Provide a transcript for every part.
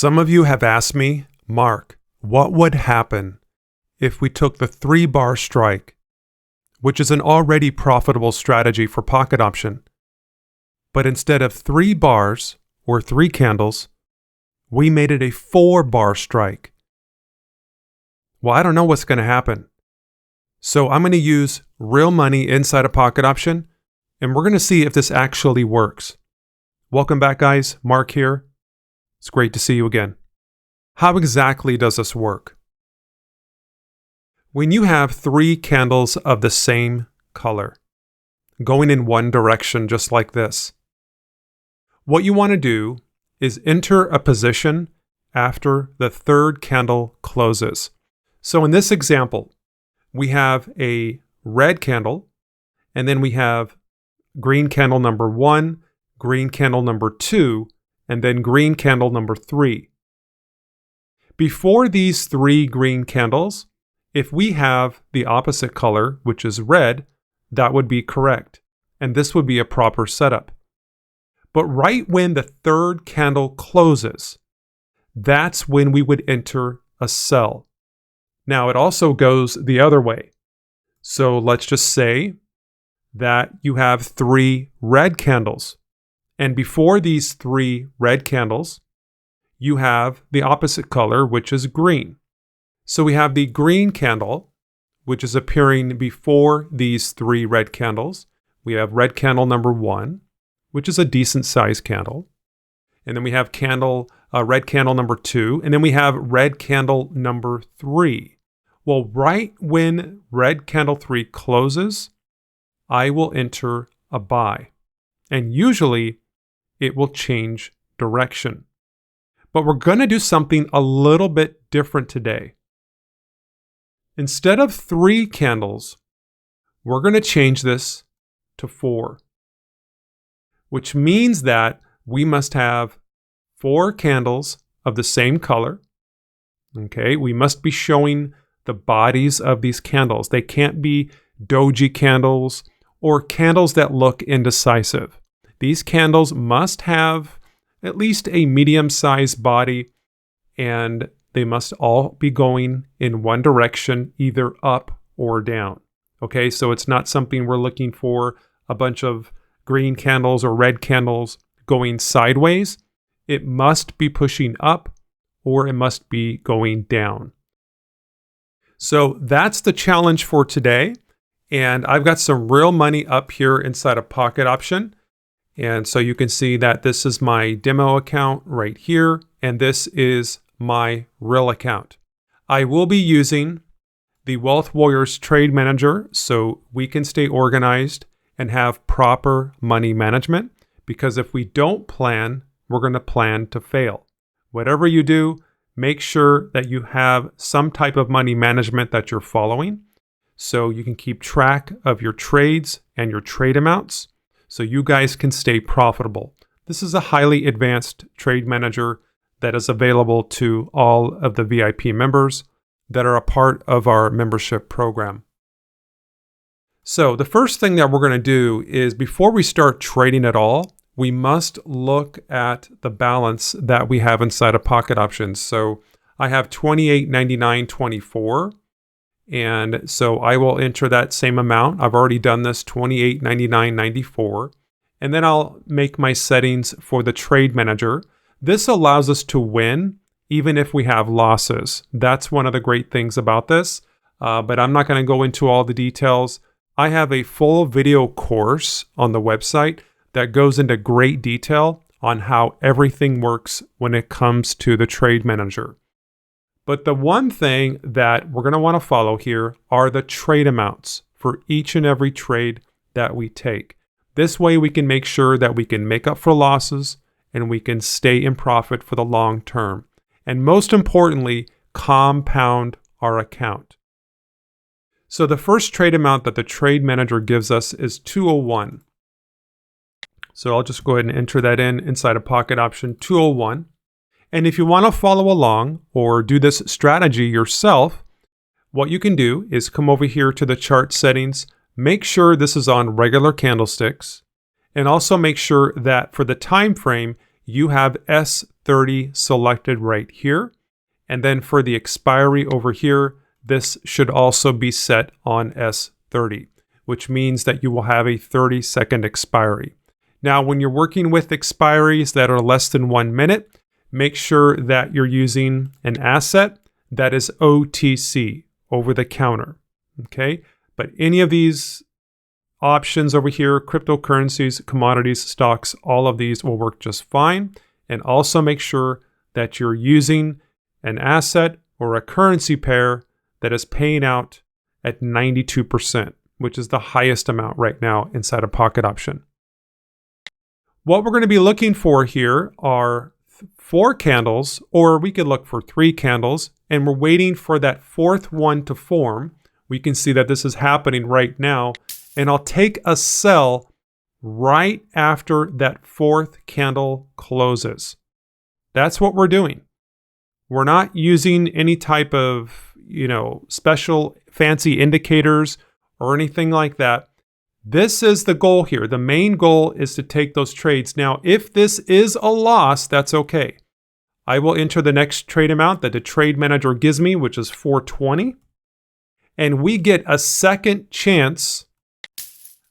Some of you have asked me, Mark, what would happen if we took the 3-bar strike, which is an already profitable strategy for pocket option, but instead of 3 bars or 3 candles, we made it a 4-bar strike? Well, I don't know what's going to happen. So I'm going to use real money inside a pocket option, and we're going to see if this actually works. Welcome back, guys. Mark here. It's great to see you again. How exactly does this work? When you have 3 candles of the same color, going in one direction just like this, what you want to do is enter a position after the 3rd candle closes. So in this example, we have a red candle, and then we have green candle number 1, green candle number 2, and then green candle number 3. Before these 3 green candles, if we have the opposite color, which is red, that would be correct, and this would be a proper setup. But right when the 3rd candle closes, that's when we would enter a sell. Now, it also goes the other way. So let's just say that you have 3 red candles. And before these 3 red candles, you have the opposite color, which is green. So we have the green candle, which is appearing before these 3 red candles. We have red candle number 1, which is a decent sized candle. And then we have red candle number 2, and then we have red candle number 3. Well, right when red candle 3 closes, I will enter a buy. And usually it will change direction. But we're going to do something a little bit different today. Instead of 3 candles, we're going to change this to 4, which means that we must have 4 candles of the same color. Okay, we must be showing the bodies of these candles. They can't be doji candles or candles that look indecisive. These candles must have at least a medium-sized body, and they must all be going in one direction, either up or down. Okay, so it's not something we're looking for a bunch of green candles or red candles going sideways. It must be pushing up or it must be going down. So that's the challenge for today. And I've got some real money up here inside a pocket option. And so you can see that this is my demo account right here, and this is my real account. I will be using the Wealth Warriors Trade Manager so we can stay organized and have proper money management, because if we don't plan, we're going to plan to fail. Whatever you do, make sure that you have some type of money management that you're following so you can keep track of your trades and your trade amounts, so you guys can stay profitable. This is a highly advanced trade manager that is available to all of the VIP members that are a part of our membership program. So the first thing that we're going to do is, before we start trading at all, we must look at the balance that we have inside of pocket options. So I have $28.99.24. And so I will enter that same amount. I've already done this, $28.99.94. And then I'll make my settings for the trade manager. This allows us to win even if we have losses. That's one of the great things about this. But I'm not going to go into all the details. I have a full video course on the website that goes into great detail on how everything works when it comes to the trade manager. But the one thing that we're going to want to follow here are the trade amounts for each and every trade that we take. This way we can make sure that we can make up for losses and we can stay in profit for the long term. And most importantly, compound our account. So the first trade amount that the trade manager gives us is 201. So I'll just go ahead and enter that inside a pocket option, 201. And if you want to follow along or do this strategy yourself, what you can do is come over here to the chart settings, make sure this is on regular candlesticks, and also make sure that for the time frame, you have S30 S30 selected right here. And then for the expiry over here, this should also be set on S30, which means that you will have a 30-second expiry. Now, when you're working with expiries that are less than 1 minute, make sure that you're using an asset that is OTC, over the counter, okay? But any of these options over here, cryptocurrencies, commodities, stocks, all of these will work just fine. And also make sure that you're using an asset or a currency pair that is paying out at 92%, which is the highest amount right now inside of Pocket Option. What we're going to be looking for here are 4 candles, or we could look for 3 candles, and we're waiting for that 4th one to form. We can see that this is happening right now, and I'll take a sell right after that 4th candle closes. That's what we're doing. We're not using any type of, special fancy indicators or anything like that. This is the goal here. The main goal is to take those trades. Now, if this is a loss, that's okay. I will enter the next trade amount that the trade manager gives me, which is 420. And we get a second chance.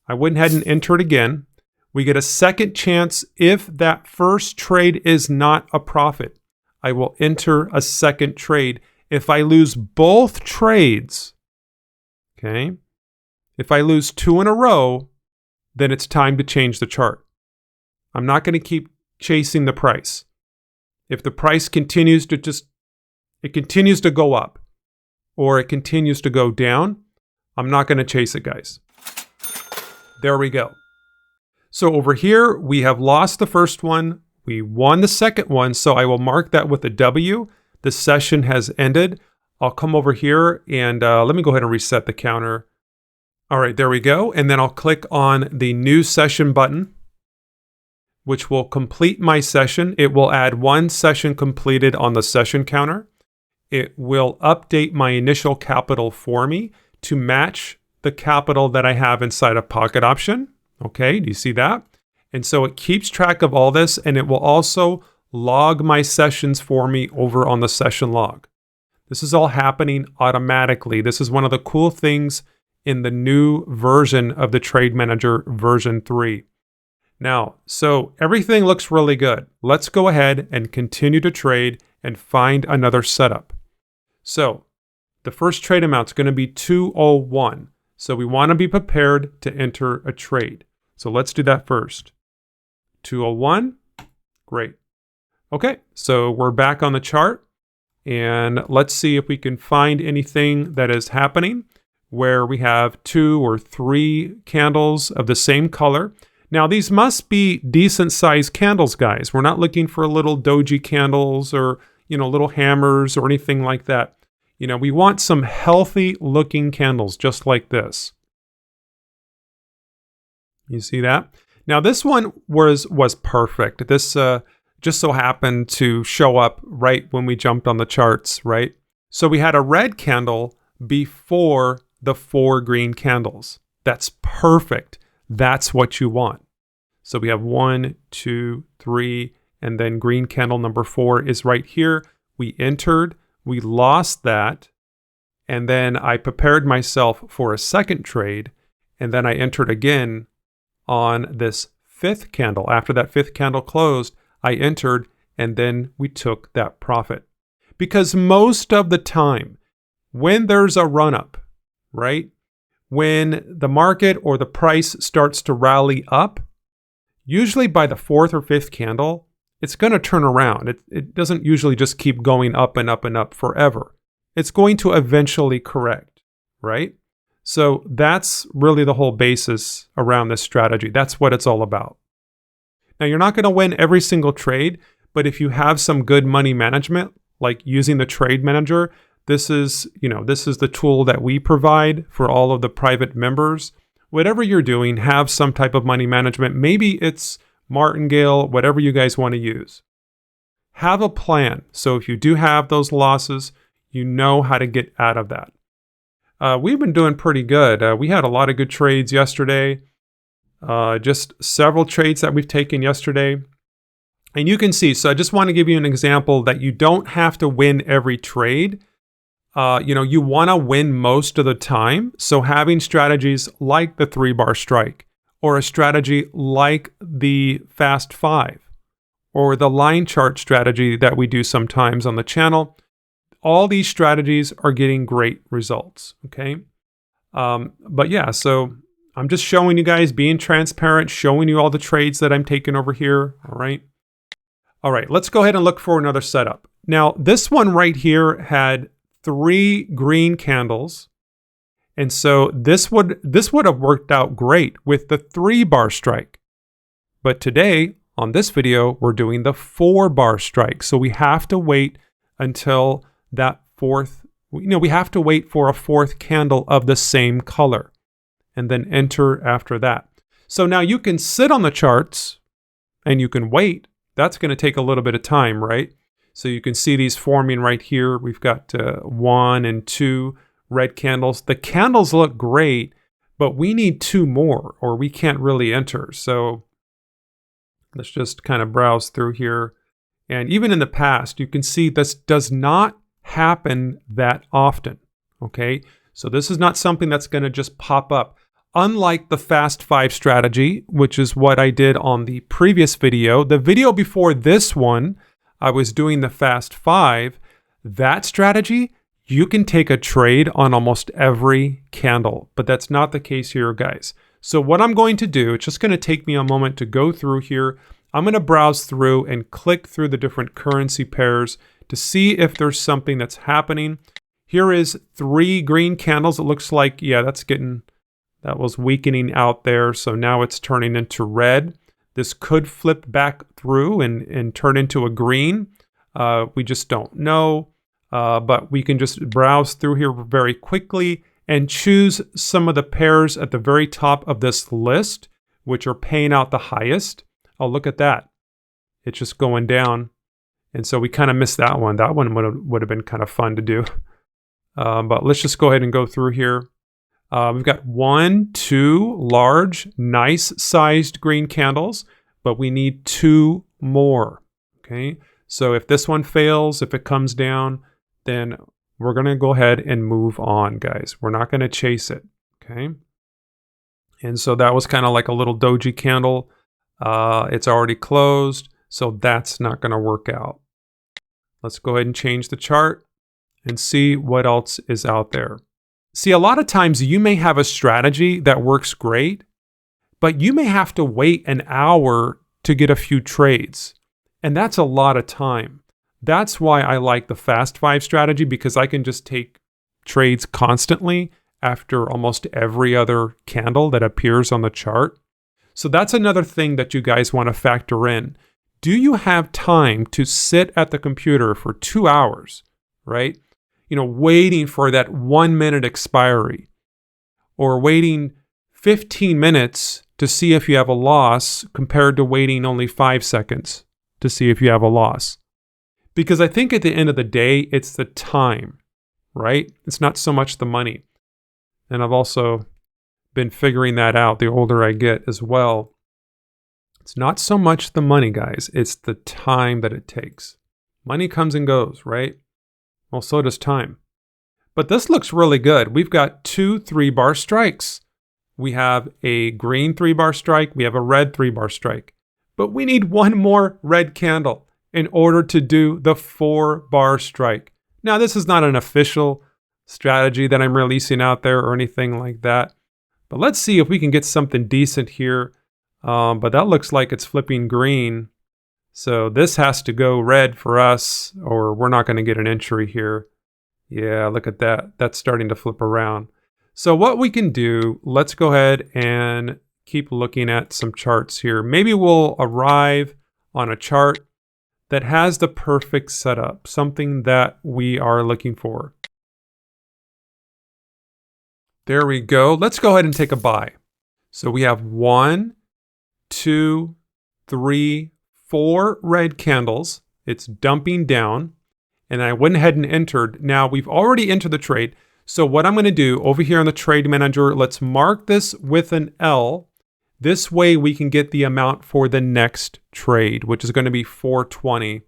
I went ahead and enter it again. We get a second chance if that first trade is not a profit. I will enter a second trade. If I lose both trades, okay, if I lose 2 in a row, then it's time to change the chart. I'm not going to keep chasing the price. If the price continues to continues to go up or it continues to go down, I'm not going to chase it, guys. There we go. So over here, we have lost the first one. We won the second one, so I will mark that with a W. The session has ended. I'll come over here and let me go ahead and reset the counter. All right, there we go. And then I'll click on the new session button, which will complete my session. It will add 1 session completed on the session counter. It will update my initial capital for me to match the capital that I have inside of Pocket Option. Okay, do you see that? And so it keeps track of all this, and it will also log my sessions for me over on the session log. This is all happening automatically. This is one of the cool things in the new version of the Trade Manager version 3. Now, so everything looks really good. Let's go ahead and continue to trade and find another setup. So the first trade amount is going to be 201. So we want to be prepared to enter a trade. So let's do that first. 201, great. Okay, so we're back on the chart, and let's see if we can find anything that is happening where we have 2 or 3 candles of the same color. Now, these must be decent sized candles, guys. We're not looking for little doji candles or, little hammers or anything like that. We want some healthy looking candles just like this. You see that? Now, this one was perfect. This just so happened to show up right when we jumped on the charts, right? So we had a red candle before the 4 green candles. That's perfect. That's what you want. So we have 1, 2, 3, and then green candle number 4 is right here. We entered, we lost that, and then I prepared myself for a second trade, and then I entered again on this 5th candle. After that 5th candle closed, I entered, and then we took that profit. Because most of the time, when there's a run-up, right? When the market or the price starts to rally up, usually by the 4th or 5th candle, it's going to turn around. It doesn't usually just keep going up and up and up forever. It's going to eventually correct, right? So that's really the whole basis around this strategy. That's what it's all about. Now, you're not going to win every single trade, but if you have some good money management, like using the Trade Manager, this is the tool that we provide for all of the private members. Whatever you're doing, have some type of money management. Maybe it's Martingale, whatever you guys want to use. Have a plan. So if you do have those losses, you know how to get out of that. We've been doing pretty good. We had a lot of good trades yesterday. Just several trades that we've taken yesterday. And you can see, so I just want to give you an example that you don't have to win every trade. You want to win most of the time. So having strategies like the 3-bar strike, or a strategy like the Fast 5, or the line chart strategy that we do sometimes on the channel, all these strategies are getting great results, okay? But yeah, so I'm just showing you guys, being transparent, showing you all the trades that I'm taking over here, all right? All right, let's go ahead and look for another setup. Now, this one right here had 3 green candles. And so this would have worked out great with the 3-bar strike. But today, on this video, we're doing the 4-bar strike. So we have to wait until that fourth, we have to wait for a 4th candle of the same color and then enter after that. So now you can sit on the charts and you can wait. That's going to take a little bit of time, right? So you can see these forming right here. We've got 1 and 2 red candles. The candles look great, but we need 2 more or we can't really enter. So let's just kind of browse through here. And even in the past, you can see this does not happen that often, okay? So this is not something that's going to just pop up. Unlike the Fast 5 strategy, which is what I did on the previous video, the video before this one, I was doing the Fast 5. That strategy, you can take a trade on almost every candle, but that's not the case here, guys. So what I'm going to do, it's just going to take me a moment to go through here. I'm going to browse through and click through the different currency pairs to see if there's something that's happening. Here is 3 green candles. It looks like, yeah, that was weakening out there. So now it's turning into red. This could flip back through and turn into a green. We just don't know. But we can just browse through here very quickly and choose some of the pairs at the very top of this list, which are paying out the highest. Oh, look at that. It's just going down. And so we kind of missed that one. That one would have been kind of fun to do. But let's just go ahead and go through here. We've got 1, 2 large, nice sized green candles, but we need 2 more, okay? So if this one fails, if it comes down, then we're gonna go ahead and move on, guys. We're not gonna chase it, okay? And so that was kind of like a little doji candle. It's already closed, so that's not gonna work out. Let's go ahead and change the chart and see what else is out there. See, a lot of times you may have a strategy that works great, but you may have to wait an hour to get a few trades. And that's a lot of time. That's why I like the Fast 5 strategy, because I can just take trades constantly after almost every other candle that appears on the chart. So that's another thing that you guys want to factor in. Do you have time to sit at the computer for 2 hours, right? Waiting for that 1 minute expiry, or waiting 15 minutes to see if you have a loss compared to waiting only 5 seconds to see if you have a loss. Because I think at the end of the day, it's the time, right? It's not so much the money. And I've also been figuring that out the older I get as well. It's not so much the money, guys. It's the time that it takes. Money comes and goes, right? Well, so does time. But this looks really good. We've got 2 3-bar strikes. We have a green 3-bar strike. We have a red 3-bar strike. But we need 1 more red candle in order to do the 4-bar strike. Now, this is not an official strategy that I'm releasing out there or anything like that. But let's see if we can get something decent here. But that looks like it's flipping green. So this has to go red for us, or we're not going to get an entry here. Yeah, look at that. That's starting to flip around. So what we can do, let's go ahead and keep looking at some charts here. Maybe we'll arrive on a chart that has the perfect setup, something that we are looking for. There we go. Let's go ahead and take a buy. So we have 1, 2, 3, 4 red candles. It's dumping down, and I went ahead and entered. Now we've already entered the trade. So what I'm going to do over here on the trade manager, let's mark this with an L. This way we can get the amount for the next trade, which is going to be 420.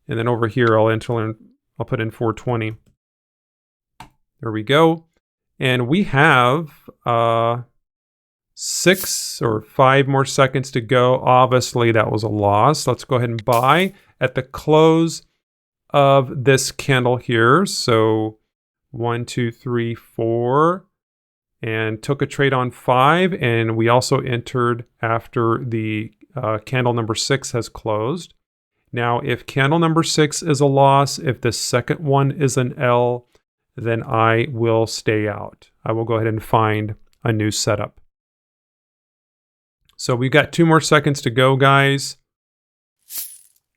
And then over here, I'll put in 420. There we go. And we have 6 or 5 more seconds to go. Obviously, that was a loss. Let's go ahead and buy at the close of this candle here. So 1, 2, 3, 4. And took a trade on 5. And we also entered after the candle number 6 has closed. Now, if candle number 6 is a loss, if the second one is an L, then I will stay out. I will go ahead and find a new setup. So we've got 2 more seconds to go, guys.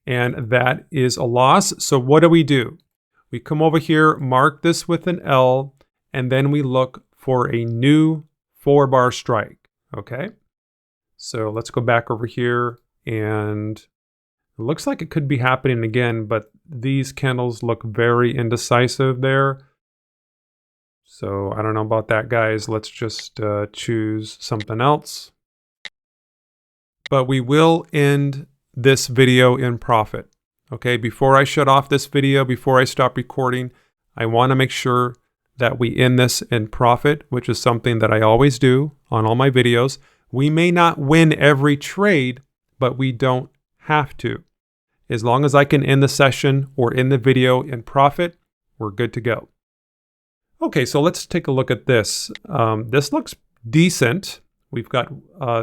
And that is a loss. So what do? We come over here, mark this with an L, and then we look for a new 4-bar strike, okay? So let's go back over here, and it looks like it could be happening again, but these candles look very indecisive there. So I don't know about that, guys. Let's just choose something else. But we will end this video in profit. Okay, before I shut off this video, before I stop recording, I want to make sure that we end this in profit, which is something that I always do on all my videos. We may not win every trade, but we don't have to. As long as I can end the session or end the video in profit, we're good to go. Okay, so let's take a look at this. This looks decent. We've got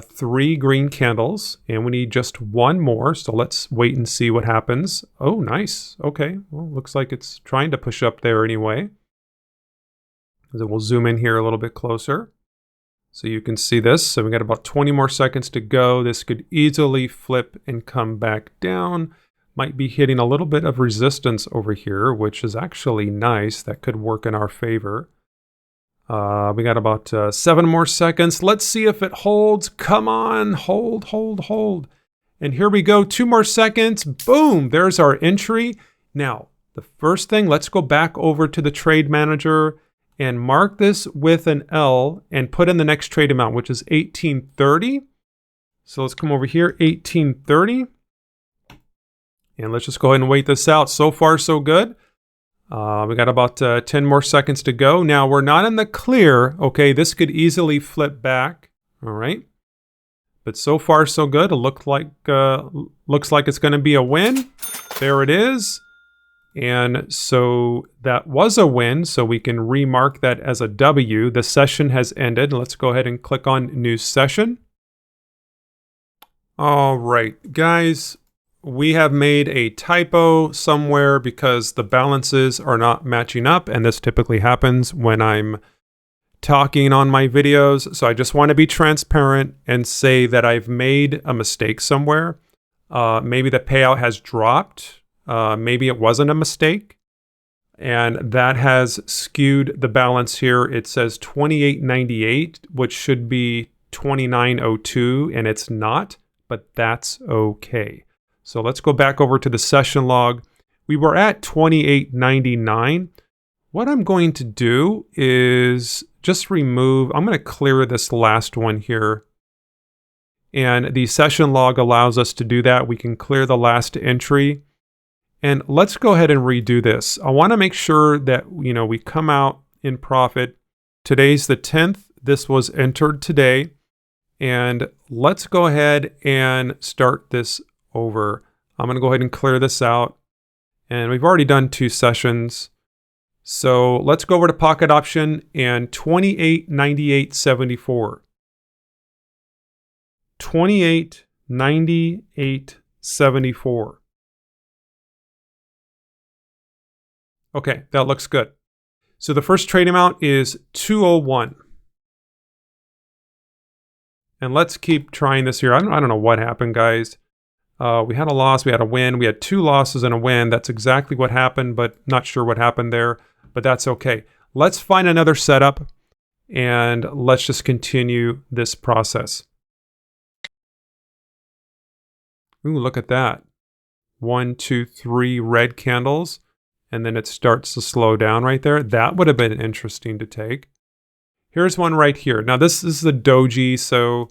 3 green candles, and we need just 1 more. So let's wait and see what happens. Oh, nice. Okay, well, looks like it's trying to push up there anyway. So we'll zoom in here a little bit closer so you can see this. So we got about 20 more seconds to go. This could easily flip and come back down. Might be hitting a little bit of resistance over here, which is actually nice. That could work in our favor. We got about 7 more seconds. Let's see if it holds. Come on, hold. And here we go, 2 more seconds. Boom, there's our entry. Now, the first thing, let's go back over to the trade manager and mark this with an L and put in the next trade amount, which is 1830. So let's come over here, 1830. And let's just go ahead and wait this out. So far, so good. We got about 10 more seconds to go. Now, we're not in the clear. Okay, this could easily flip back. All right. But so far, so good. It looks like it's going to be a win. There it is. And so that was a win. So we can remark that as a W. The session has ended. Let's go ahead and click on New Session. All right, guys. We have made a typo somewhere because the balances are not matching up, and this typically happens when I'm talking on my videos. So I just want to be transparent and say that I've made a mistake somewhere. Maybe the payout has dropped. Maybe it wasn't a mistake, and that has skewed the balance here. It says 28.98, which should be 29.02, and it's not, but that's okay. So let's go back over to the session log. We were at 28.99. What I'm going to do is just remove, I'm going to clear this last one here. And the session log allows us to do that. We can clear the last entry. And let's go ahead and redo this. I want to make sure that, we come out in profit. Today's the 10th. This was entered today. And let's go ahead and start this over. I'm going to go ahead and clear this out. And we've already done 2 sessions. So let's go over to Pocket Option and 28.98.74. 28.98.74. Okay, that looks good. So the first trade amount is 201. And let's keep trying this here. I don't know what happened, guys. We had a loss, we had a win. We had 2 losses and a win. That's exactly what happened, but not sure what happened there. But that's okay. Let's find another setup, and let's just continue this process. Ooh, look at that. 1, 2, 3 red candles, and then it starts to slow down right there. That would have been interesting to take. Here's one right here. Now this is the doji, so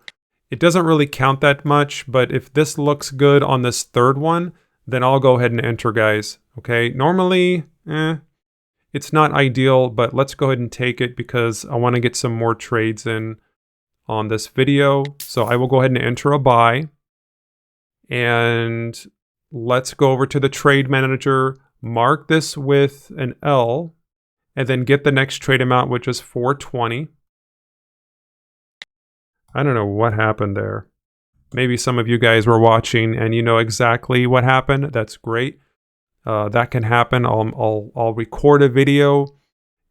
It doesn't really count that much, but if this looks good on this third one, then I'll go ahead and enter, guys. Okay, normally, it's not ideal, but let's go ahead and take it because I want to get some more trades in on this video. So I will go ahead and enter a buy. And let's go over to the trade manager, mark this with an L, and then get the next trade amount, which is 420. I don't know what happened there. Maybe some of you guys were watching and you know exactly what happened. That's great. That can happen. I'll record a video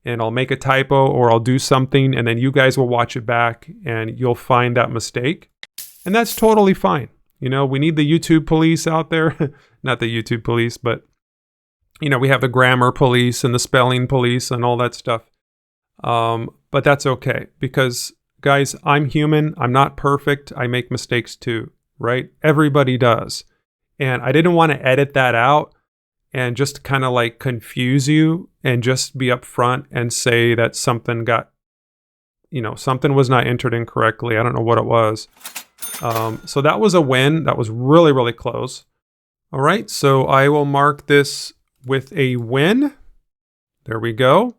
and I'll make a typo or I'll do something and then you guys will watch it back and you'll find that mistake. And that's totally fine. You know, we need the YouTube police out there. Not the YouTube police, but you know, we have the grammar police and the spelling police and all that stuff. But that's okay because guys, I'm human. I'm not perfect. I make mistakes too, right? Everybody does. And I didn't want to edit that out and just kind of like confuse you and just be upfront and say that something got, you know, something was not entered incorrectly. I don't know what it was. So that was a win. That was really, really close. All right. So I will mark this with a win. There we go.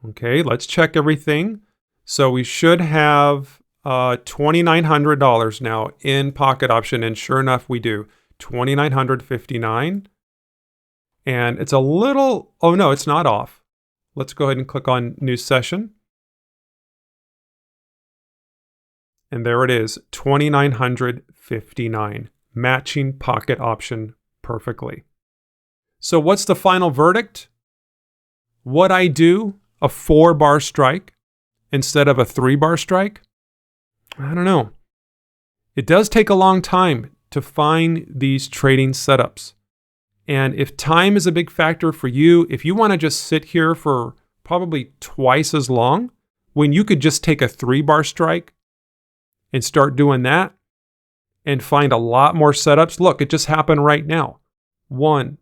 Okay. Let's check everything. So we should have $2,900 now in pocket option. And sure enough, we do. $2,959. And it's a little, oh no, it's not off. Let's go ahead and click on new session. And there it is, $2,959, matching pocket option perfectly. So what's the final verdict? Would I do a 4-bar strike instead of a 3-bar strike? I don't know. It does take a long time to find these trading setups. And if time is a big factor for you, if you want to just sit here for probably twice as long, when you could just take a 3-bar strike and start doing that and find a lot more setups. Look, it just happened right now. 1,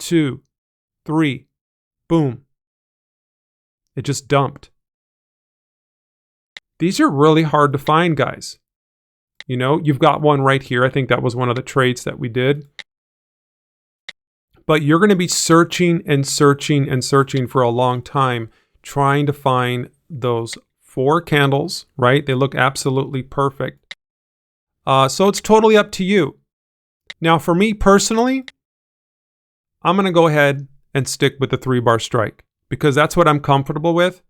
2, 3, boom. It just dumped. These are really hard to find, guys. You know, you've got one right here. I think that was one of the trades that we did. But you're going to be searching and searching and searching for a long time, trying to find those 4 candles, right? They look absolutely perfect. So it's totally up to you. Now, for me personally, I'm going to go ahead and stick with the 3-bar strike because that's what I'm comfortable with.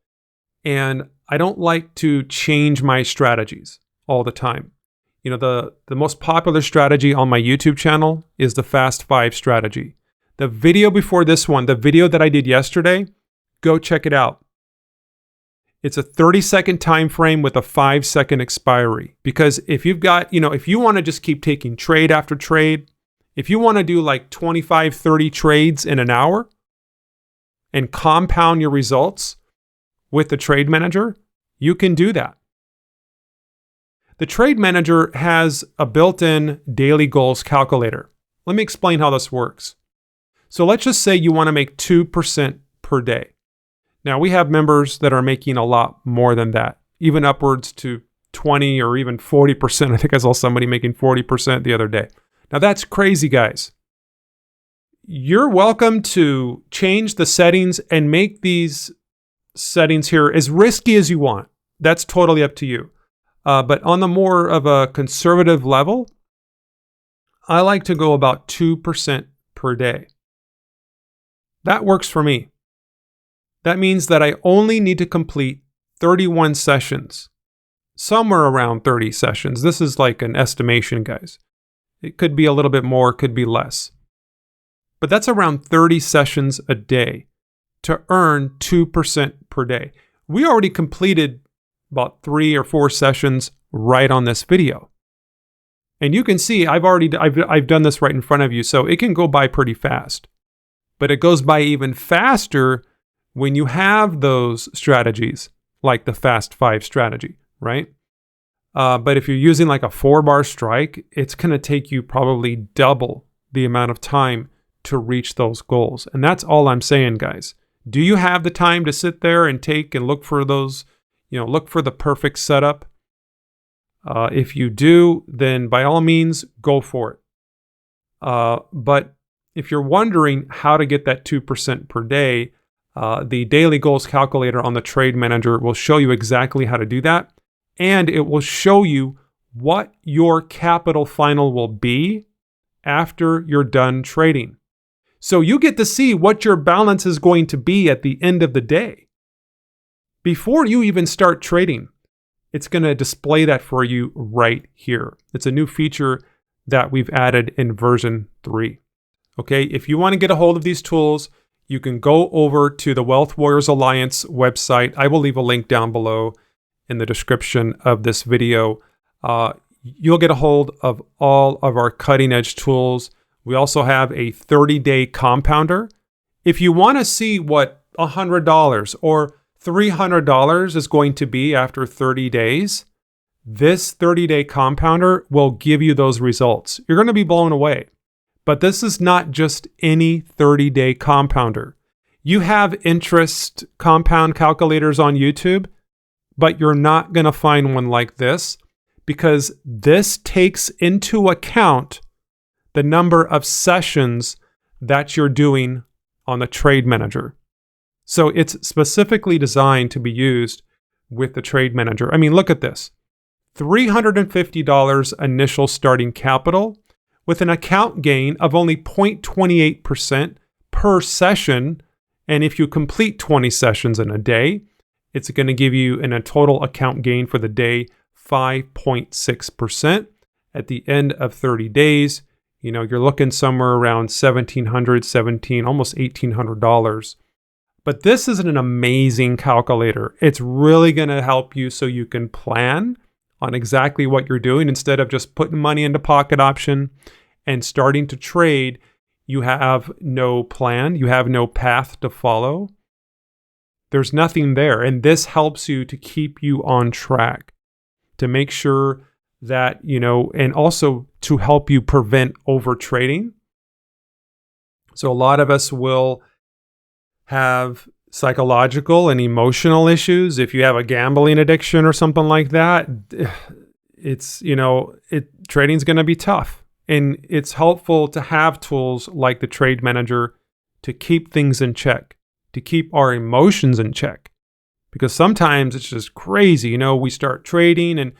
And I don't like to change my strategies all the time. You know, the most popular strategy on my YouTube channel is the Fast 5 strategy. The video before this one, the video that I did yesterday, go check it out. It's a 30-second time frame with a 5-second expiry. Because if you've got, you know, if you want to just keep taking trade after trade, if you want to do like 25, 30 trades in an hour and compound your results with the trade manager, you can do that. The trade manager has a built-in daily goals calculator. Let me explain how this works. So let's just say you want to make 2% per day. Now we have members that are making a lot more than that, even upwards to 20 or even 40%. I think I saw somebody making 40% the other day. Now that's crazy, guys. You're welcome to change the settings and make these settings here as risky as you want. That's totally up to you. But on the more of a conservative level, I like to go about 2% per day. That works for me. That means that I only need to complete 31 sessions, somewhere around 30 sessions. This is like an estimation, guys. It could be a little bit more, could be less. But that's around 30 sessions a day to earn 2% per day. We already completed about 3 or 4 sessions right on this video. And you can see I've done this right in front of you, so it can go by pretty fast. But it goes by even faster when you have those strategies, like the Fast 5 strategy, right? But if you're using like a 4-bar strike, it's going to take you probably double the amount of time to reach those goals. And that's all I'm saying, guys. Do you have the time to sit there and take and look for those, you know, look for the perfect setup? If you do, then by all means, go for it. But if you're wondering how to get that 2% per day, the daily goals calculator on the Trade Manager will show you exactly how to do that. And it will show you what your capital final will be after you're done trading. So you get to see what your balance is going to be at the end of the day. Before you even start trading, it's going to display that for you right here. It's a new feature that we've added in version 3. Okay, if you want to get a hold of these tools, you can go over to the Wealth Warriors Alliance website. I will leave a link down below in the description of this video. You'll get a hold of all of our cutting edge tools. We also have a 30-day compounder. If you want to see what $100 or $300 is going to be after 30 days, this 30-day compounder will give you those results. You're going to be blown away. But this is not just any 30-day compounder. You have interest compound calculators on YouTube, but you're not going to find one like this because this takes into account the number of sessions that you're doing on the Trade Manager. So it's specifically designed to be used with the Trade Manager. I mean, look at this. $350 initial starting capital with an account gain of only 0.28% per session. And if you complete 20 sessions in a day, it's going to give you in a total account gain for the day 5.6%. At the end of 30 days, you're looking somewhere around $1,700, almost $1,800. But this is an amazing calculator. It's really going to help you so you can plan on exactly what you're doing instead of just putting money into pocket option and starting to trade. You have no plan. You have no path to follow. There's nothing there. And this helps you to keep you on track, to make sure that, and also to help you prevent over trading. So a lot of us will have psychological and emotional issues. If you have a gambling addiction or something like that, it's, trading's going to be tough. And it's helpful to have tools like the Trade Manager to keep things in check, to keep our emotions in check. Because sometimes it's just crazy. We start trading and,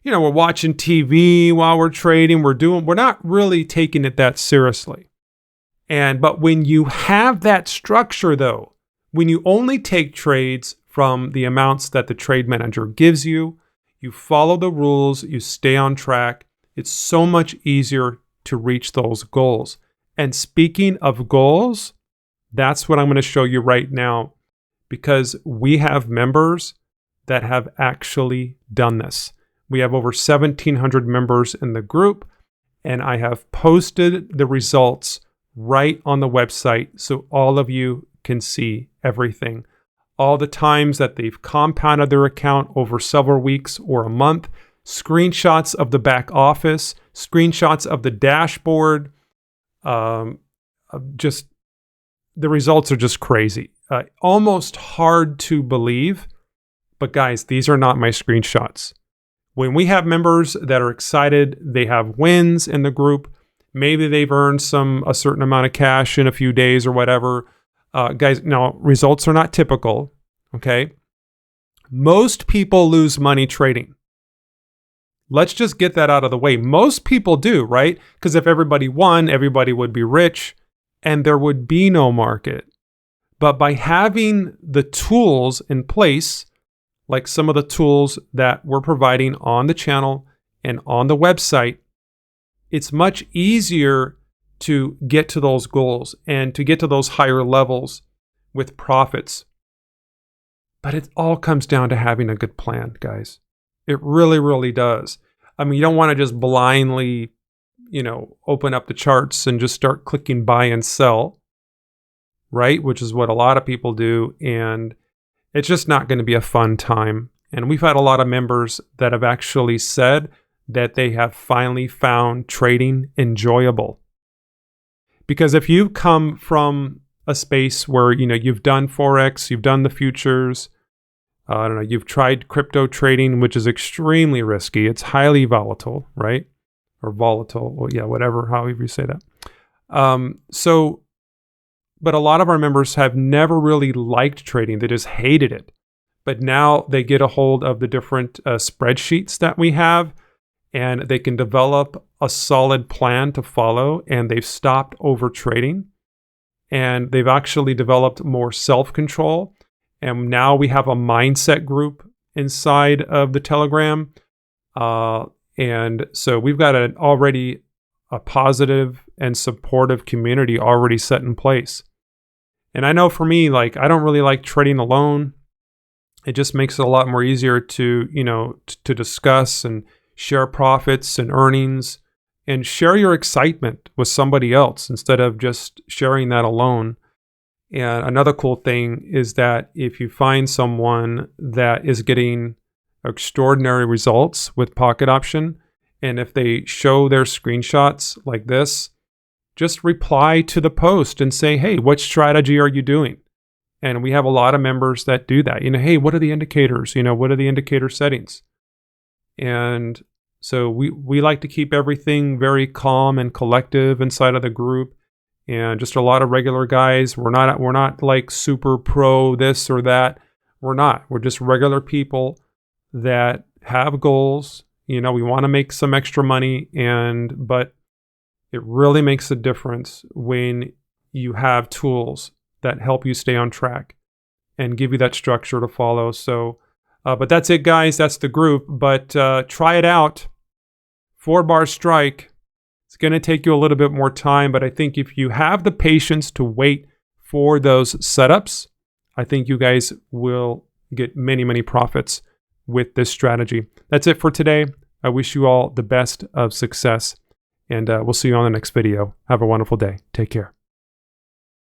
we're watching TV while we're trading. We're not really taking it that seriously. But when you have that structure though, when you only take trades from the amounts that the Trade Manager gives you, you follow the rules, you stay on track, it's so much easier to reach those goals. And speaking of goals, that's what I'm going to show you right now, because we have members that have actually done this. We have over 1,700 members in the group, and I have posted the results right on the website so all of you can see everything. All the times that they've compounded their account over several weeks or a month, screenshots of the back office, screenshots of the dashboard. Just the results are just crazy. Almost hard to believe. But guys, these are not my screenshots. When we have members that are excited, they have wins in the group. Maybe they've earned a certain amount of cash in a few days or whatever. Guys, now results are not typical, okay? Most people lose money trading. Let's just get that out of the way. Most people do, right? Because if everybody won, everybody would be rich and there would be no market. But by having the tools in place, like some of the tools that we're providing on the channel and on the website, it's much easier to get to those goals and to get to those higher levels with profits. But it all comes down to having a good plan, guys. It really, really does. I mean, you don't want to just blindly, open up the charts and just start clicking buy and sell, right? Which is what a lot of people do. And it's just not going to be a fun time. And we've had a lot of members that have actually said that they have finally found trading enjoyable. Because if you come from a space where, you've done Forex, you've done the futures, I don't know, you've tried crypto trading, which is extremely risky. It's highly volatile, right? Or volatile, well, yeah, whatever, however you say that. But a lot of our members have never really liked trading. They just hated it. But now they get a hold of the different spreadsheets that we have, and they can develop a solid plan to follow, and they've stopped over trading. And they've actually developed more self-control. And now we have a mindset group inside of the Telegram. And so we've got already a positive and supportive community already set in place. And I know for me, like, I don't really like trading alone. It just makes it a lot more easier to, to discuss and share profits and earnings and share your excitement with somebody else instead of just sharing that alone. And another cool thing is that if you find someone that is getting extraordinary results with Pocket Option, and if they show their screenshots like this, just reply to the post and say, hey, what strategy are you doing? And we have a lot of members that do that. Hey, what are the indicators? What are the indicator settings? And so we like to keep everything very calm and collective inside of the group, and just a lot of regular guys. We're not like super pro this or that. We're not. We're just regular people that have goals. We want to make some extra money, but it really makes a difference when you have tools that help you stay on track and give you that structure to follow. So, but that's it, guys. That's the group. But try it out. 4-bar strike. It's going to take you a little bit more time, but I think if you have the patience to wait for those setups, I think you guys will get many, many profits with this strategy. That's it for today. I wish you all the best of success, and we'll see you on the next video. Have a wonderful day. Take care.